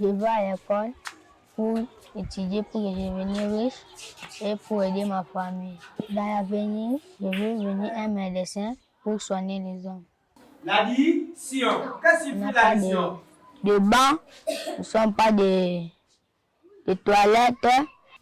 Je vais à l'école pour étudier, pour devenir riche et pour aider ma famille. Dans l'avenir, je veux devenir un médecin pour soigner les hommes. L'addition. Qu'est-ce que signifie l'addition? De bancs, ne sont pas des toilettes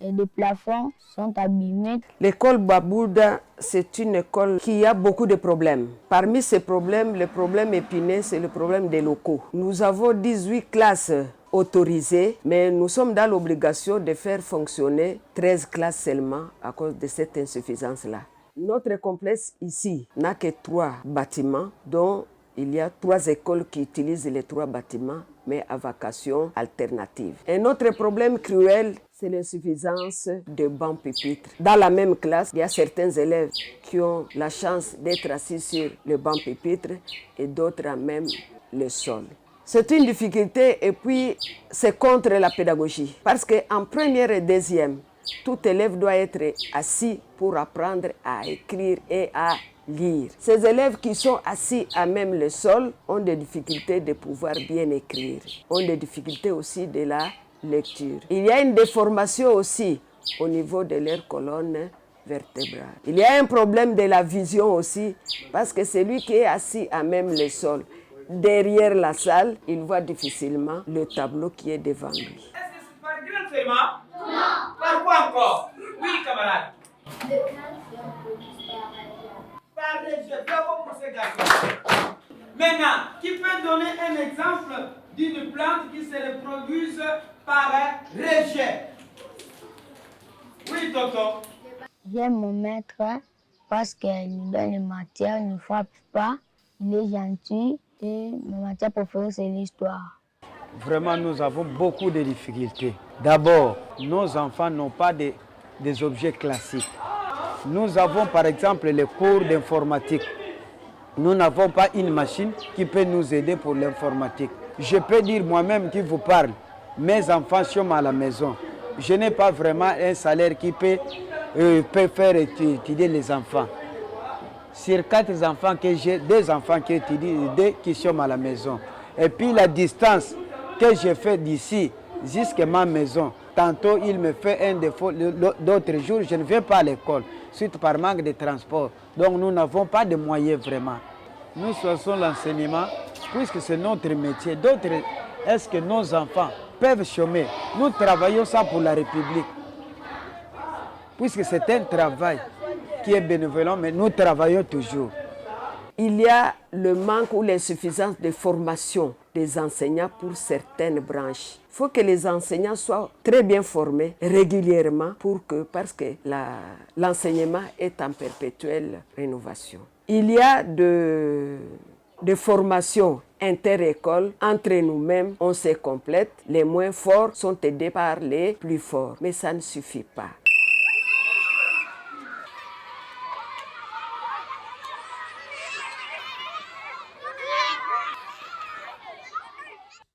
et les plafonds sont abîmés. L'école Babouda, c'est une école qui a beaucoup de problèmes. Parmi ces problèmes, le problème épineux, c'est le problème des locaux. Nous avons 18 classes autorisées, mais nous sommes dans l'obligation de faire fonctionner 13 classes seulement à cause de cette insuffisance-là. Notre complexe ici n'a que 3 bâtiments, dont il y a 3 écoles qui utilisent les 3 bâtiments, mais à vocation alternative. Un autre problème cruel, c'est l'insuffisance de bancs pupitres. Dans la même classe, il y a certains élèves qui ont la chance d'être assis sur le banc pupitre et d'autres à même le sol. C'est une difficulté et puis c'est contre la pédagogie. Parce qu'en première et deuxième, tout élève doit être assis pour apprendre à écrire et à lire. Ces élèves qui sont assis à même le sol ont des difficultés de pouvoir bien écrire, ont des difficultés aussi de la lecture. Il y a une déformation aussi au niveau de leur colonne vertébrale. Il y a un problème de la vision aussi parce que celui qui est assis à même le sol, derrière la salle, il voit difficilement le tableau qui est devant lui. Est-ce que c'est par grand seulement? Non. Par quoi encore? Oui, camarade. Par rejet. Bravo pour ces garçons. Maintenant, qui peut donner un exemple d'une plante qui se reproduise par rejet? Oui, Toto. J'aime mon maître parce qu'il nous donne les matières, il ne frappe pas, il est gentil et ma matière préférée c'est l'histoire. Vraiment, nous avons beaucoup de difficultés. D'abord, nos enfants n'ont pas des objets classiques. Nous avons par exemple les cours d'informatique. Nous n'avons pas une machine qui peut nous aider pour l'informatique. Je peux dire moi-même qui vous parle, mes enfants sont à la maison. Je n'ai pas vraiment un salaire qui peut faire étudier les enfants. Sur 4 enfants que j'ai, 2 enfants qui étudient, 2 qui sont à la maison. Et puis la distance que je fais d'ici jusqu'à ma maison, tantôt il me fait un défaut, d'autres jours je ne vais pas à l'école, suite par manque de transport. Donc nous n'avons pas de moyens vraiment. Nous choisissons l'enseignement puisque c'est notre métier. D'autres, est-ce que nos enfants peuvent chômer? Nous travaillons ça pour la République. Puisque c'est un travail qui est bénévole, mais nous travaillons toujours. Il y a le manque ou l'insuffisance de formation des enseignants pour certaines branches. Il faut que les enseignants soient très bien formés régulièrement parce que l'enseignement est en perpétuelle rénovation. Il y a de formations inter-écoles, entre nous-mêmes, on se complète. Les moins forts sont aidés par les plus forts, mais ça ne suffit pas.